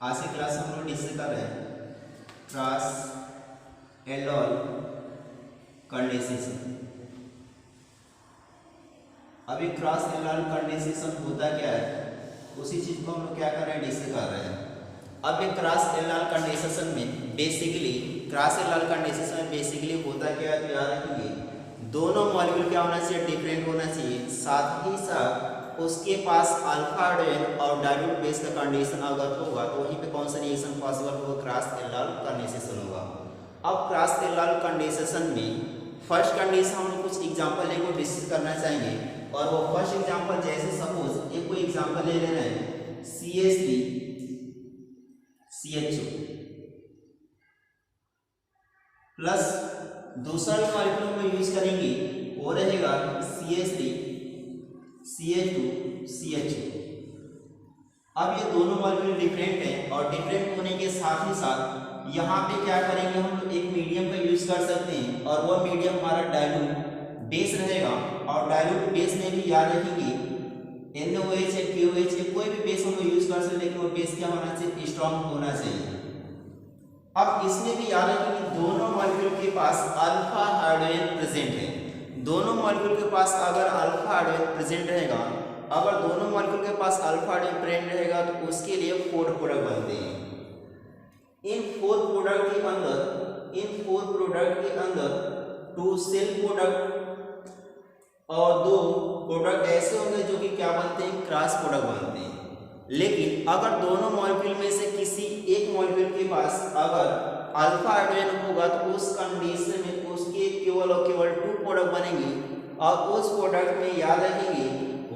आज की क्लास हम लोग डिस्कस कर रहे हैं क्रॉस एल्डोल कंडेंसेशन। अभी क्रॉस एल्डोल कंडेंसेशन होता क्या है, उसी चीज को हम लोग क्या कर रहे हैं, डिस्कस कर रहे हैं। अब ये क्रॉस एल्डोल कंडेंसेशन में बेसिकली होता क्या है, तो याद रखिए दोनों मॉलिक्यूल क्या होना चाहिए, डिफरेंट होना चाहिए, साथ ही साथ उसके पास अल्फा हाइड्रोजन और डाइल्यूट बेस का कंडीशन अगर होगा तो वहीं पे कौन सा रिएक्शन पॉसिबल होगा, क्रॉस एल्डोल कंडेंसेशन होगा। अब क्रॉस एल्डोल कंडेंसेशन में फर्स्ट कंडीशन हम लोग कुछ एग्जांपल लेकर डिस्कस करना चाहेंगे। और वो फर्स्ट एग्जांपल जैसे सपोज एक कोई एग्जांपल ले लेना है CH3 CHO प्लस दूसरा भी मॉलिक्यूल को यूज करेंगे, वो रहेगा CH3 CH2 CHO। अब ये दोनों मॉलिक्यूल डिफरेंट हैं और डिफरेंट होने के साथ ही साथ यहाँ पे क्या करेंगे, हम लोग एक मीडियम का यूज कर सकते हैं और वह मीडियम हमारा डाइल्यूट बेस रहेगा। और डाइल्यूट बेस में भी याद रखेंगे NaOH या KOH या कोई भी बेस हम लोग यूज कर सकते हैं, लेकिन वो बेस क्या होना चाहिए, स्ट्रॉन्ग होना चाहिए। अब इसमें भी याद रखेंगे दोनों मॉलिक्यूल के पास अल्फा हाइड्रोजन प्रेजेंट है। दोनों मॉलिक्यूल के पास अगर अल्फा हाइड्रोजन प्रेजेंट रहेगा, अगर दोनों मॉलिक्यूल के पास अल्फा हाइड्रोजन प्रेजेंट रहेगा तो उसके लिए 4 प्रोडक्ट बनते हैं। इन 4 प्रोडक्ट के अंदर 2 सेल्फ प्रोडक्ट और 2 प्रोडक्ट ऐसे होंगे जो कि क्या बनते हैं, क्रॉस प्रोडक्ट बनते हैं। लेकिन अगर दोनों मॉलिक्यूल में से किसी एक मॉलिक्यूल के पास अगर अल्फा हाइड्रोजन होगा तो उस कंडीशन में उसके केवल और केवल 2 प्रोडक्ट बनेंगे और उस प्रोडक्ट में याद रखेंगे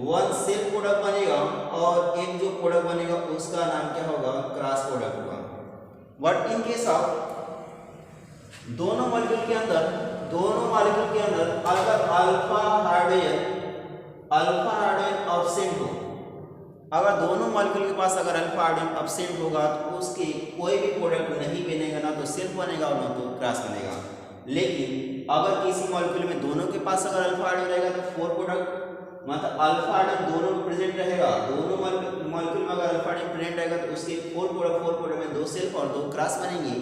1 सेल्फ प्रोडक्ट बनेगा और एक जो प्रोडक्ट बनेगा उसका नाम क्या होगा, क्रॉस प्रोडक्ट होगा। बट इन केस ऑफ दोनों मॉलिक्यूल के अंदर अगर अल्फा हाइड्रोजन एब्सेंट हो, अगर दोनों मॉलिक्यूल के पास अगर अल्फा हाइड्रोजन एब्सेंट होगा तो उसके कोई भी प्रोडक्ट नहीं बनेगा, ना तो सेल्फ बनेगा और ना तो क्रॉस बनेगा। लेकिन अगर किसी मॉलिक्यूल में दोनों के पास अगर अल्फा हाइड्रोजन रहेगा तो 4 प्रोडक्ट, मतलब अल्फा हाइड्रोजन दोनों प्रेजेंट रहेगा, दोनों मॉलिक्यूल में अगर अल्फा हाइड्रोजन प्रेजेंट रहेगा तो उसके 4 प्रोडक्ट में 2 सेल्फ और 2 क्रॉस बनेंगे।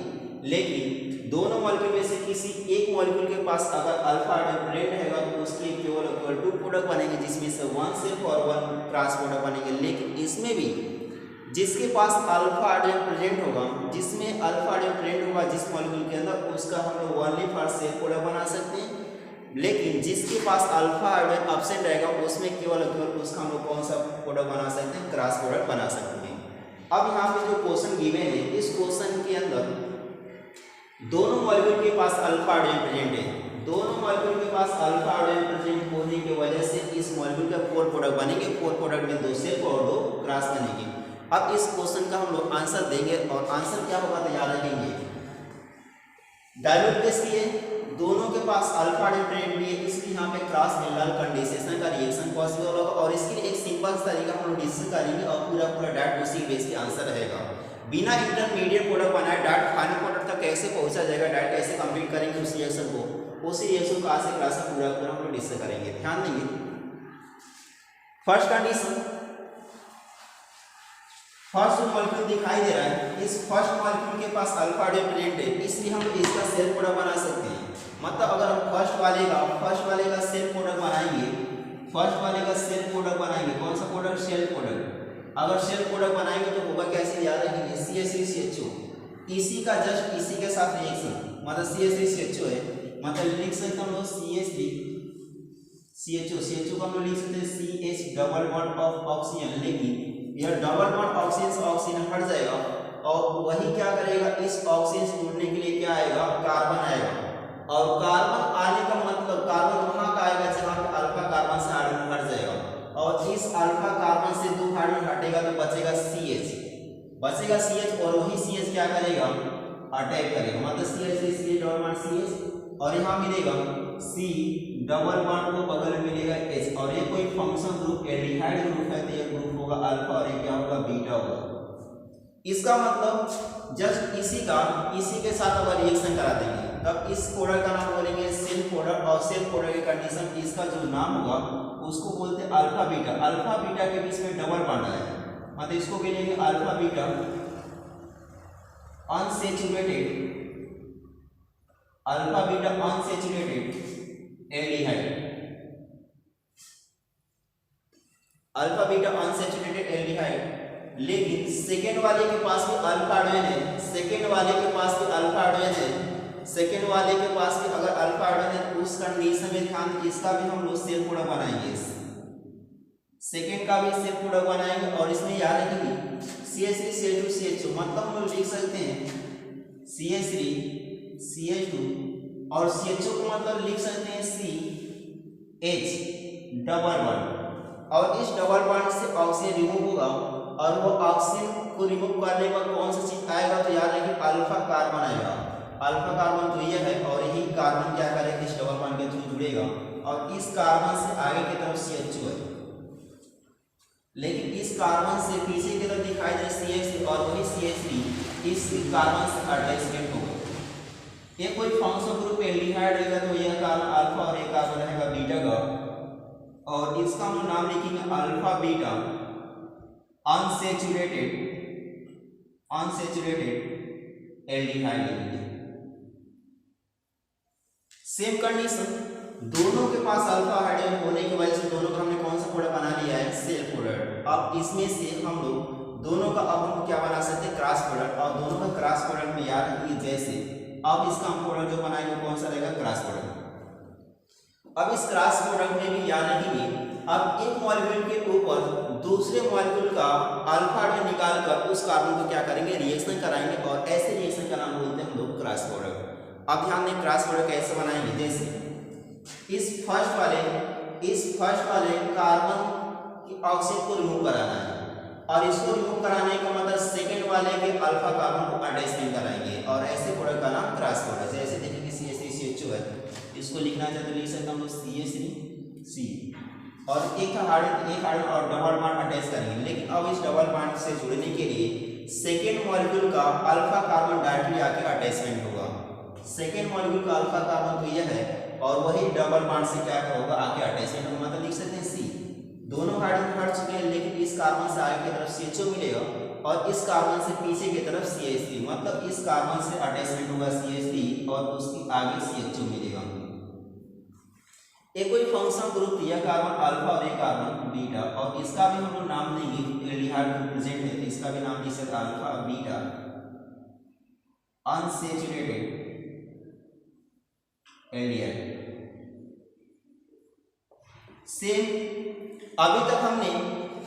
लेकिन दोनों मॉलिक्यूल में से किसी एक मॉलिक्यूल के पास अगर अल्फा हाइड्रोजन प्रेजेंट रहेगा तो उसके केवल 2 प्रोडक्ट बनेंगे, जिसमें से 1 सेल्फ और 1 क्रॉस प्रोडक्ट बनेंगे। लेकिन इसमें भी जिसके पास अल्फा हाइड्रोजन प्रेजेंट होगा, जिस मॉलिक्यूल के अंदर उसका हम लोग ओनली फर्स्ट सेल्फ प्रोडक्ट बना सकते हैं। लेकिन जिसके पास अल्फा हाइड्रोजन एब्सेंट रहेगा उसमें केवल उसका हम लोग कौन सा प्रोडक्ट बना सकते हैं, क्रॉस प्रोडक्ट बना सकते हैं। अब यहाँ पे जो क्वेश्चन गिवन है, इस क्वेश्चन के अंदर दोनों मॉलिक्यूल के पास अल्फा हाइड्रोजन प्रेजेंट है, दोनों मॉलिक्यूल के पास अल्फा हाइड्रोजन प्रेजेंट होने की वजह से इस मॉलिक्यूल का 4 प्रोडक्ट बनेंगे, 4 प्रोडक्ट में 2 सेल्फ और 2 क्रॉस बनेंगे। अब इस क्वेश्चन का हम लोग आंसर देंगे और आंसर क्या होगा तो याद रखेंगे डाइल्यूट बेस लिए दोनों के पास अल्फा हाइड्रोजन प्रेजेंट भी है, इसलिए यहाँ पे क्रॉस एल्डोल कंडेंसेशन का रिएक्शन पॉसिबल होगा। और इसके लिए एक सिंपल तरीका हम लोग डिस्कस करेंगे और पूरा डायरेक्ट उसी बेस के आंसर रहेगा। बिना इंटरमीडिएट प्रोडक्ट बनाए डायरेक्ट फाइनल प्रोडक्ट तक कैसे पहुंचा जाएगा, डायरेक्ट कैसे कंप्लीट करेंगे उस रिएक्शन को, उसी रिएक्शन को आज से क्लास में पूरा हम लोग डिस्कस करेंगे। ध्यान देंगे। फर्स्ट कंडीशन, फर्स्ट मॉलिक्यूल दिखाई दे रहा है, इस फर्स्ट मॉलिक्यूल के पास अल्फा हाइड्रोजन प्रेजेंट है, इसलिए हम इसका सेल्फ प्रोडक्ट बना सकते हैं। मतलब अगर हम फर्स्ट वाले का सेल्फ प्रोडक्ट बनाएंगे, कौन सा प्रोडक्ट, सेल्फ प्रोडक्ट। अगर सेल्फ प्रोडक्ट बनाएंगे तो होगा कैसे, याद रखेंगे CH3 CHO, इसी का जस्ट इसी के साथ रिएक्शन, मतलब CH3 CHO है, मतलब लिख सकते हम लोग CH3 CHO को हम लोग लिख सकते हैं CH double bond of oxygen. लेकिन यह डबल बॉन्ड ऑक्सीजन हट जाएगा और वही क्या करेगा, इस ऑक्सीजन से जुड़ने के लिए क्या आएगा, कार्बन आएगा। और कार्बन आने का मतलब कार्बन वहां का आएगा जहां पे अल्फा कार्बन से हाइड्रोजन हट जाएगा, और इस अल्फा कार्बन से 2 हाइड्रोजन हटेगा तो बचेगा CH और वही CH क्या करेगा, अटैक करेगा, मतलब CH3 डबल बॉन्ड CH और यहाँ मिलेगा C डबल बॉन्ड को बगल में मिलेगा H। और ये कोई फंक्शन ग्रुप एल्डिहाइड ग्रुप है तो ये ग्रुप होगा अल्फा और ये क्या होगा, बीटा होगा। इसका मतलब जस्ट इसी के साथ अगर रिएक्शन करा देंगे तब इस प्रोडक्ट का नाम बोलेंगे सेल्फ प्रोडक्ट, और सेल्फ प्रोडक्ट की कंडीशन इसका जो नाम होगा उसको बोलते हैं अल्फा बीटा के बीच में डबल बॉन्ड है, मतलब इसको बोलेंगे alpha beta unsaturated alpha beta unsaturated aldehyde, alpha beta unsaturated aldehyde. लेकिन सेकेंड वाले के पास भी अल्फा एडोन है, सेकेंड वाले के पास भी अल्फा एडोन है, सेकेंड वाले के पास भी अगर अल्फा एडोन है तो उस कंडीशन में ध्यान, इसका भी हम लोग सेल्फ प्रोडक्ट बनाएंगे, सेकेंड का भी सेल्फ प्रोडक्ट बनाएंगे। और इसमें याद रखेंगे CH3 CH2 CH2 मतलब हम लोग लिख सकते हैं CH3 CH2 और CH2 को मतलब लिख सकते हैं CH डबल बॉन्ड। और इस डबल बॉन्ड से ऑक्सीजन रिमूव होगा और वो ऑक्सीजन को रिमूव करने पर कौन सा चीज आएगा, तो याद रखिए अल्फा कार्बन आएगा। अल्फा कार्बन तो ये है और यही कार्बन क्या करेगा, इस डबल बॉन्ड के थ्रू जुड़ेगा और इस कार्बन से आगे की तरफ CH2 है, लेकिन इस कार्बन से पीछे की तरफ दिखाई दे CH3 और वही CH3 इस कार्बन से अटैचमेंट होगा। ये कोई फंक्शनल ग्रुप एल्डिहाइड रहेगा तो यह कार्बन अल्फा और एक कार्बन रहेगा बीटा का, और इसका हम नाम लिखेंगे अल्फा बीटा अनसेचुरेटेड एल्डिहाइड लिखेंगे। सेम कंडीशन, दोनों के पास अल्फा हाइड्रोजन होने की वजह से दोनों का हमने कौन सा प्रोडक्ट बना लिया है, सेल्फ प्रोडक्ट। अब इसमें से हम लोग दोनों का अब हम क्या बना सकते हैं, क्रॉस प्रोडक्ट। और दोनों का क्रॉस प्रोडक्ट में याद रखिए जैसे अब इसका हम प्रोडक्ट जो बनाएंगे कौन सा रहेगा, क्रॉस प्रोडक्ट। अब इस क्रॉस प्रोडक्ट में भी याद रखिए, अब एक मॉलिक्यूल के ऊपर दूसरे मॉलिक्यूल का अल्फा आइडिन निकाल कर उस कार्बन को क्या करेंगे, रिएक्शन कराएंगे और ऐसे रिएक्शन का नाम बोलते हैं हम लोग क्रॉस प्रोडक्ट। अब ध्यान दें क्रॉस प्रोडक्ट कैसे बनाएंगे, जैसे इस फर्स्ट वाले कार्बन की ऑक्सीजन को रिमूव कराना है और इसको रिमूव कराने का मतलब सेकंड वाले के अल्फा कार्बन को अटैचमेंट कराएंगे और ऐसे प्रोडक्ट का नाम क्रॉस प्रोडक्ट। जैसे देखिए CH3 CH2 है, इसको लिखना चाहते तो लिख सकते हम लोग CH3C और एक हाइड्रोजन और डबल बॉन्ड अटैच करेंगे। लेकिन अब इस डबल बॉन्ड से जुड़ने के लिए सेकेंड मॉलिक्यूल का अल्फा कार्बन डायरेक्टली आके अटैचमेंट होगा। सेकेंड मॉलिक्यूल का अल्फा कार्बन तो यह है और वही डबल बॉन्ड से क्या होगा, आके अटैचमेंट होगा, मतलब लिख सकते हैं C। दोनों हाइड्रोजन हट चुके हैं लेकिन इस कार्बन से आगे की तरफ CHO मिलेगा और इस कार्बन से पीछे की तरफ CH3, मतलब इस कार्बन से अटैचमेंट होगा CH3 और उसकी आगे CHO मिलेगा। एक कोई फंक्शन ग्रुप दिया कार्बन अल्फा और एक कार्बन बीटा और इसका भी हम लोग नाम देंगे, एल्डिहाइड रिप्रेजेंट है तो इसका भी नाम लिख सकते alpha beta unsaturated aldehyde. Same अभी तक हमने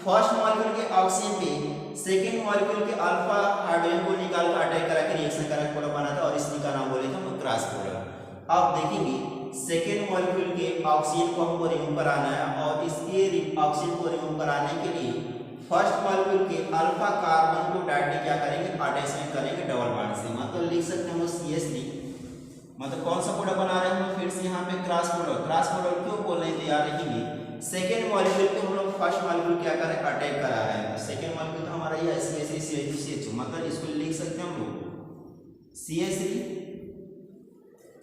फर्स्ट मॉलिक्यूल के ऑक्सीजन पे सेकेंड मॉलिक्यूल के अल्फा हाइड्रोजन को निकाल कर अटैक करा के रिएक्शन करा के प्रोडक्ट बना था और इसी का नाम बोले थे हम क्रॉस प्रोडक्ट। अब देखेंगे सेकेंड मॉलिक्यूल के ऑक्सीजन को हमको रिमूव कराना है और इसके ऑक्सीजन को रिमूव कराने के लिए फर्स्ट मॉलिक्यूल के अल्फा कार्बन को डायरेक्टली क्या करेंगे, अटैचमेंट करेंगे डबल बॉन्ड से, मतलब लिख सकते हैं हम CH3, मतलब कौन सा प्रोडक्ट बना रहे हैं हम फिर से यहाँ पे क्रॉस प्रोडक्ट। क्रॉस प्रोडक्ट क्यों बोल रहे हैं तो याद रखेंगे सेकेंड मॉलिक्यूल को हम लोग फर्स्ट मॉलिक्यूल क्या करें, अटैक करा रहे हैं। सेकेंड मॉलिक्यूल तो हमारा ये CH3 CH2 CH2, मतलब इसको लिख सकते हैं हम लोग CH3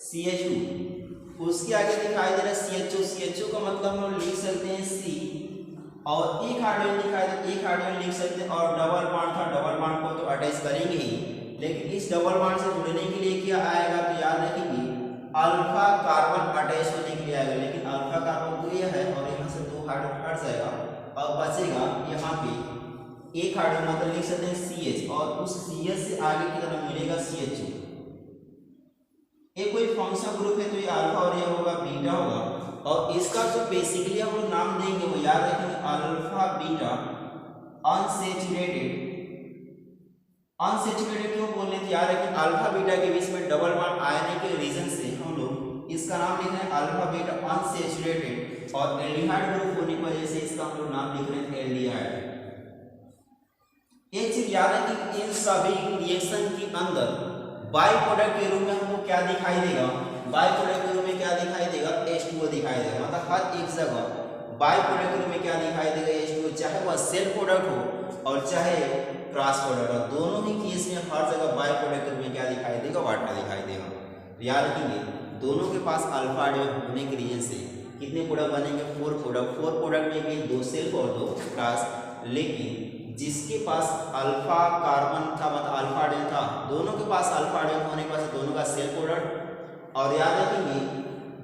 CH2, उसके आगे दिखाई दे रहा है CHO। CHO का मतलब हम लोग लिख सकते हैं C और एक हाइड्रोजन दिखाई दे, एक हाइड्रोजन लिख सकते हैं और डबल बॉन्ड था, डबल बॉन्ड को तो अटैच करेंगे ही, लेकिन इस डबल बॉन्ड से जुड़ने के लिए क्या आएगा तो याद रखेंगे अल्फा कार्बन अटैच होने के लिए आएगा, लेकिन अल्फा कार्बन तो यह है और यहाँ से दो हाइड्रोजन हट जाएगा और बचेगा यहाँ पे एक हाइड्रोजन, मतलब लिख सकते हैं CH और उस CH से आगे की तरफ मिलेगा CHO। एक कोई फंक्शन ग्रुप है तो ये अल्फा और ये होगा बीटा होगा और इसका जो बेसिकली हम लोग नाम देंगे वो याद रखेंगे अल्फा बीटा अनसेचुरेटेड। अनसेचुरेटेड क्यों बोल रहे थे, याद रखें अल्फा बीटा के बीच में डबल बॉन्ड आने के रीजन से हम लोग इसका नाम लिख रहे हैं अल्फा बीटा अनसेचुरेटेड और एल्डिहाइड ग्रुप होने की वजह से इसका हम लोग नाम लिख रहे हैं एल्डिहाइड। एक चीज याद है कि इन सभी रिएक्शन के अंदर बाई प्रोडक्ट के रूप में हमको क्या दिखाई देगा, बाई प्रोडक्ट के रूप में क्या दिखाई देगा, H2O दिखाई देगा, मतलब हर एक जगह बाई प्रोडक्ट के रूप में क्या दिखाई देगा, H2O, चाहे वह सेल्फ प्रोडक्ट हो और चाहे क्रॉस प्रोडक्ट हो, दोनों ही केस में हर जगह बाई प्रोडक्ट के रूप में क्या दिखाई देगा, वाटर दिखाई देगा। तो याद रखेंगे दोनों के पास अल्फा होने के रीजन से कितने प्रोडक्ट बनेंगे, 4 प्रोडक्ट। 4 प्रोडक्ट में भी 2 सेल्फ और 2 क्रॉस, लेकिन जिसके पास अल्फा कार्बन था मतलब अल्फा हाइड्रोजन था, दोनों के पास अल्फा हाइड्रोजन होने के बाद दोनों का सेल्फ प्रोडक्ट। और याद रखेंगे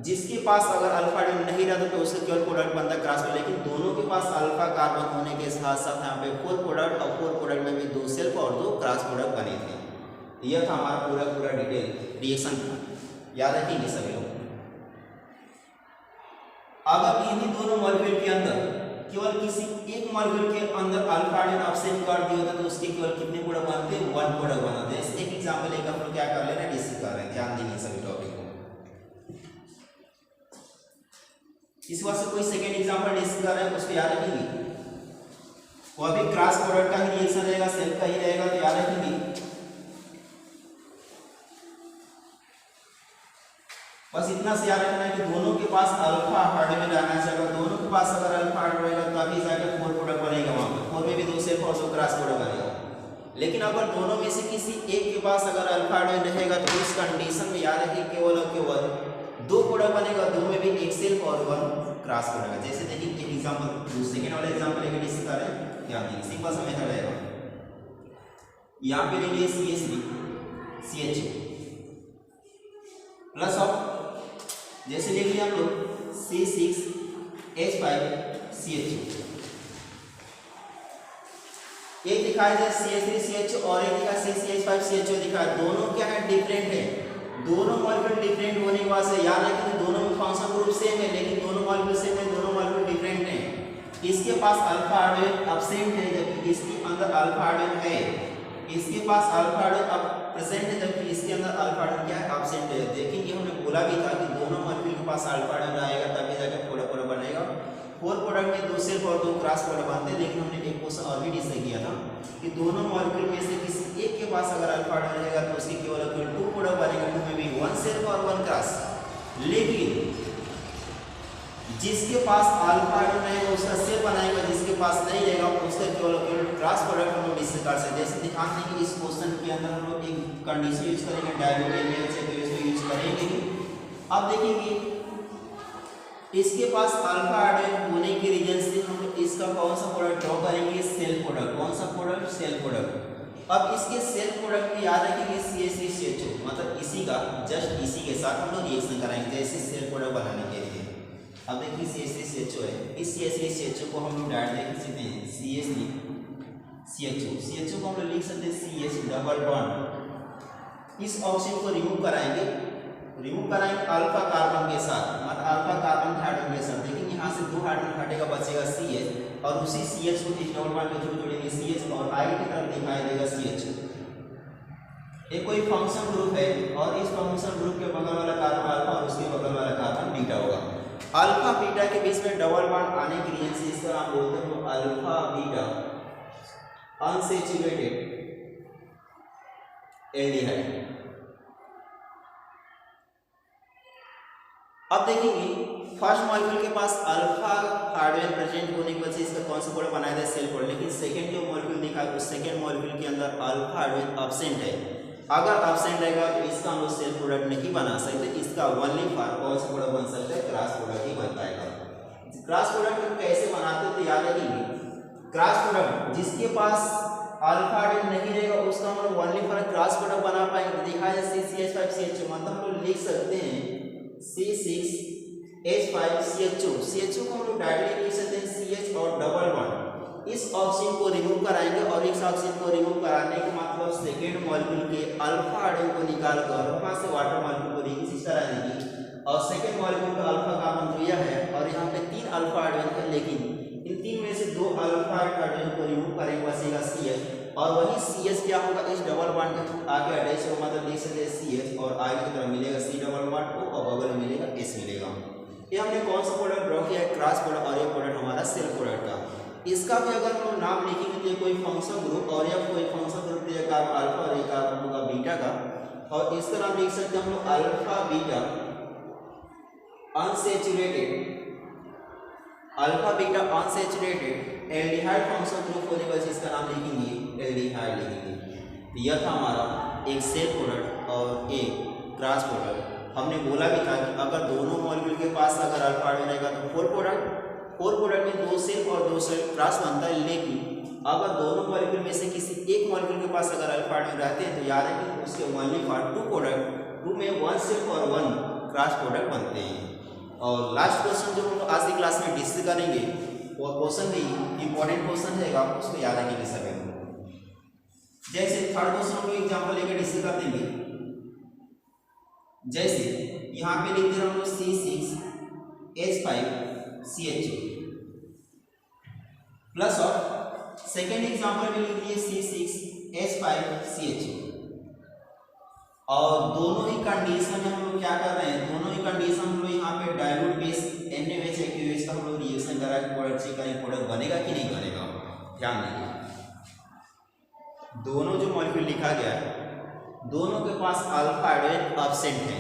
जिसके पास अगर अल्फा हाइड्रोजन नहीं रहता तो उसका केवल प्रोडक्ट बनता है क्रॉस प्रोडक्ट, लेकिन दोनों के पास अल्फा कार्बन होने के साथ साथ यहाँ पे 4 प्रोडक्ट और 4 प्रोडक्ट में भी 2 सेल्फ और 2 क्रॉस प्रोडक्ट बने थे। यह था हमारा पूरा डिटेल रिएक्शन था, याद रखेंगे सभी लोग। अगर इन्हीं दोनों मॉलिक्यूल के अंदर केवल किसी एक मॉलिक्यूल के अंदर अल्फा हाइड्रोजन अपसेट कर दिया होता तो उसके केवल कितने प्रोडक्ट बनते? 1 प्रोडक्ट बनाते हैं। एक एग्जांपल लेकर हम लोग क्या कर ले रहे हैं, डिस्कस कर रहे हैं, ध्यान देंगे सभी टॉपिक को। इस बात से कोई सेकेंड एग्जांपल डिस्कस कर रहे हैं उसको याद रखेंगे, वो अभी क्रॉस प्रोडक्ट का ही रिएक्शन रहेगा, सेल्फ का ही रहेगा, तो याद रखेंगे। बस इतना से याद रखना है कि दोनों के पास अल्फा हाइड्रोजन रहना चाहिए। दोनों के पास अगर अल्फा हाइड्रोजन रहेगा तभी जाकर 4 प्रोडक्ट बनेगा, वहां पर 4 में भी 2 सेल्फ और 2 क्रॉस प्रोडक्ट बनेगा। लेकिन अगर दोनों में से किसी एक के पास अगर अल्फा हाइड्रोजन रहेगा तो उस कंडीशन में याद रखिए केवल और केवल 2 प्रोडक्ट बनेगा, 2 में भी 1 सेल्फ और 1 क्रॉस प्रोडक्ट। जैसे देखिए एक एग्जांपल, सेकंड वाला एग्जांपल लेकर डिस्कस कर रहे हैं, ध्यान देंगे, सिंपल सा मेथड रहेगा। यहाँ पे लेंगे CH3 CH2 प्लस ऑफ, जैसे ले लिया हम लोग C6H5CH2, एक दिखाया जाए CH3CH2 और एक दिखा C6H5CH2 दिखाया, दोनों क्या है? डिफरेंट है। दोनों मॉलिक्यूल डिफरेंट होने की वजह से याद रखें दोनों में फंक्शन ग्रुप सेम है, लेकिन दोनों मॉलिक्यूल सेम है, दोनों मॉलिक्यूल डिफरेंट हैं। इसके पास अल्फा हाइड्रोजन एब्सेंट है जबकि इसके अंदर अल्फा हाइड्रोजन है। इसके पास अल्फा हाइड्रोजन अब प्रेजेंट है जबकि इसके अंदर अल्फा हाइड्रोजन क्या है? एब्सेंट है। देखेंगे हमने बोला भी था कि दोनों मॉलिक्यूल के पास अल्फा हाइड्रोजन रहेगा तभी जाकर प्रोडक्ट बनेगा। 4 प्रोडक्ट में 2 सेल्फ और 2 क्रॉस प्रोडक्ट बनते हैं। लेकिन हमने एक क्वेश्चन और भी डिस्कस किया था कि दोनों मॉलिक्यूल में से किसी एक के पास अगर अल्फा हाइड्रोजन रहेगा तो उसके केवल 2 प्रोडक्ट बनेगा, 2 में भी 1 सेल्फ और 1 क्रॉस। लेकिन जिसके पास अल्फा हाइड्रोजन रहेगा उसका सेल्फ बनाएगा, जिसके पास नहीं रहेगा उसका केवल क्रॉस प्रोडक्ट हम लोग डिस्कस कर सकते हैं। जैसे दिखाते हैं कि इस क्वेश्चन के अंदर हम लोग एक कंडीशन यूज करेंगे, डायगोनल यूज करेंगे। अब देखेंगे इसके पास अल्फा हाइड्रोजन होने के रीजन से हम लोग इसका कौन सा प्रोडक्ट ड्रॉ करेंगे? Self product. कौन सा प्रोडक्ट? Self product. अब इसके सेल्फ प्रोडक्ट में याद रखेंगे CH3CH2, मतलब इसी का जस्ट इसी के साथ हम लोग रिएक्शन कराएंगे जैसे सेल्फ प्रोडक्ट बनाने के लिए। अब देखिए CH3CH2 है, इस CH3CH2 को हम लोग डायरेक्ट लिख सकते हैं CH3CH2 को हम लोग लिख सकते हैं CH डबल बॉन्ड। इस ऑक्सीजन को रिमूव कराएंगे अल्फा कार्बन के साथ, मतलब अल्फा कार्बन हाइड्रोजन के साथ। लेकिन यहाँ से 2 हाइड्रोजन हटेगा, बचेगा CH और उसी CH को इस डबल बॉन्ड के थ्रू जोड़ेंगे CH और आगे की तरफ दिखाई देगा CH। एक कोई फंक्शन ग्रुप है और इस फंक्शन ग्रुप के बगल वाला कार्बन अल्फा और उसके बगल वाला कार्बन बीटा होगा। अल्फा बीटा के बीच में डबल बॉन्ड आने की वजह से इसका नाम बोलते हैं अल्फा बीटा अनसैचुरेटेड एल्डिहाइड। अब देखेंगे फर्स्ट मॉलिक्यूल के पास अल्फा हाइड्रोजन प्रेजेंट होने की वजह से इसका कौन सा प्रोडक्ट बनाया था? Self product. लेकिन सेकंड जो मॉलिक्यूल दिखा है उस सेकंड मॉलिक्यूल के अंदर अल्फा हाइड्रोजन एब्सेंट है। अगर एब्सेंट रहेगा तो इसका हम लोग सेल्फ प्रोडक्ट नहीं बना सकते, इसका ओनली फॉर कौन सा प्रोडक्ट बन सकता है? क्रॉस प्रोडक्ट ही बन पाएगा। क्रॉस प्रोडक्ट हम कैसे बनाते तो याद रखिए, क्रॉस प्रोडक्ट जिसके पास अल्फा हाइड्रोजन नहीं रहेगा उसका हम लोग ओनली फॉर क्रॉस प्रोडक्ट बना पाएंगे। दिखा है CH5CH2, मतलब हम लोग लिख सकते हैं C6H5CH2 को हम लोग डायरेक्टली लिख सकते हैं CH और डबल बॉन्ड। इस ऑक्सीजन को रिमूव कराएंगे और इस ऑक्सीजन को रिमूव कराने के मतलब सेकेंड मॉलिक्यूल के अल्फा हाइड्रोजन को निकाल कर वहां से वाटर मॉलिक्यूल को इसी तरह देंगे और सेकेंड मॉलिक्यूल का अल्फा कार्बन तो यह है और यहाँ पे 3 अल्फा हाइड्रोजन है, लेकिन इन 3 में से 2 अल्फा हाइड्रोजन को रिमूव करेंगे, बचेगा CH और वही CH क्या होगा? इस डबल बॉन्ड के थ्रू आगे अटैच होगा, मतलब लिख सकते हैं CH और आगे की तरफ मिलेगा C डबल बॉन्ड को और बगल में मिलेगा S मिलेगा। ये हमने कौन सा प्रोडक्ट ड्रॉ किया है? Cross product. और ये प्रोडक्ट हमारा सेल्फ प्रोडक्ट का। इसका भी अगर हम लोग नाम लिखेंगे तो ये कोई फंक्शन ग्रुप और यह कोई फंक्शन ग्रुप दिया कार्बन अल्फा और एक कार्बन होगा बीटा का, और इसका नाम लिख सकते हैं हम लोग alpha beta unsaturated aldehyde function group होने की वजह से इसका नाम लिखेंगे एल्डिहाइड लिखेंगे। यह था हमारा एक सेल्फ प्रोडक्ट और एक क्रॉस प्रोडक्ट। हमने बोला भी था कि अगर दोनों मॉलिक्यूल के पास अगर अल्फा हाइड्रोजन रहेगा तो 4 प्रोडक्ट में 2 सेल्फ और 2 सेल्फ क्रॉस बनता है, लेकिन अगर दोनों मॉलिक्यूल में से किसी एक मॉलिक्यूल के पास अगर अल्फा आयोडीन रहते हैं तो याद है कि उसके only for two product, two में वन सिर्फ और वन क्रॉस प्रोडक्ट बनते हैं। और लास्ट क्वेश्चन जो हम आज की क्लास में डिस्कस करेंगे वो क्वेश्चन भी इंपॉर्टेंट क्वेश्चन रहेगा, उसको याद रखेंगे सभी लोग। जैसे थर्ड क्वेश्चन हम लोग एग्जाम्पल लेकर डिस्कस कर देंगे। जैसे यहाँ पे लिखते हैं हम लोग C6H5CH2 प्लस और सेकेंड एग्जाम्पल में लिख दिए C6H5CH2। और दोनों ही कंडीशन में हम लोग क्या कर रहे हैं, दोनों ही कंडीशन हम लोग यहाँ पे डाइल्यूट बेस NaOH AQOH का हम लोग रिएक्शन करा के प्रोडक्ट चेक करेंगे, प्रोडक्ट बनेगा कि नहीं बनेगा। ध्यान देंगे दोनों जो मॉलिक्यूल लिखा गया है दोनों के पास अल्फा आयोडीन एब्सेंट है।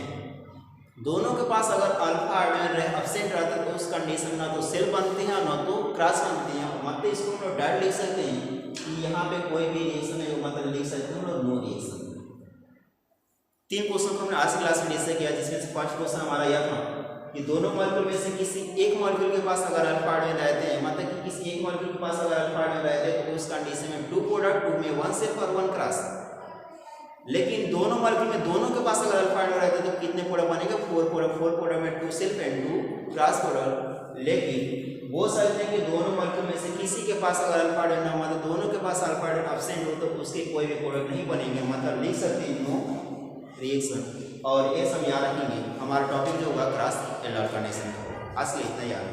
दोनों के पास अगर अल्फा आयोडीन एब्सेंट रहता है तो उस कंडीशन में ना तो सेल बनते हैं ना तो क्रॉस बनते हैं। मतलब इसको हम लोग डायरेक्ट लिख सकते हैं कि यहाँ पे कोई भी रिएक्शन है, मतलब लिख सकते हैं हम लोग नो रिएक्शन। तीन क्वेश्चन को हमने आज की क्लास में डिस्कस किया, जिसमें से फर्स्ट क्वेश्चन हमारा यह था कि दोनों मॉलिक्यूल में से किसी एक मॉलिक्यूल के पास अगर अल्फा आयोडीन रहते हैं, मतलब कि किसी एक मॉलिक्यूल के पास अगर अल्फा आयोडीन रहते हैं तो उस कंडीशन में टू प्रोडक्ट, टू में वन सिर्फ और वन क्रॉस। लेकिन दोनों मॉलिक्यूल में दोनों के पास अगर अल्फा आयोडीन रहते हैं तो कितने प्रोडक्ट बनेंगे, फोर प्रोडक्ट में two self and two cross product. लेकिन वो सकते हैं कि दोनों मॉलिक्यूल में से किसी के पास अगर अल्फा आयोडीन ना हो, मतलब दोनों के पास अल्फा आयोडीन एब्सेंट हो तो उसके कोई भी प्रोडक्ट नहीं बनेंगे, मतलब लिख सकते हैं नो रिएक्शन। और ये सब याद रखेंगे, हमारा टॉपिक जो होगा क्रॉस एल्डर कंडीशन। आज के लिए इतना याद है।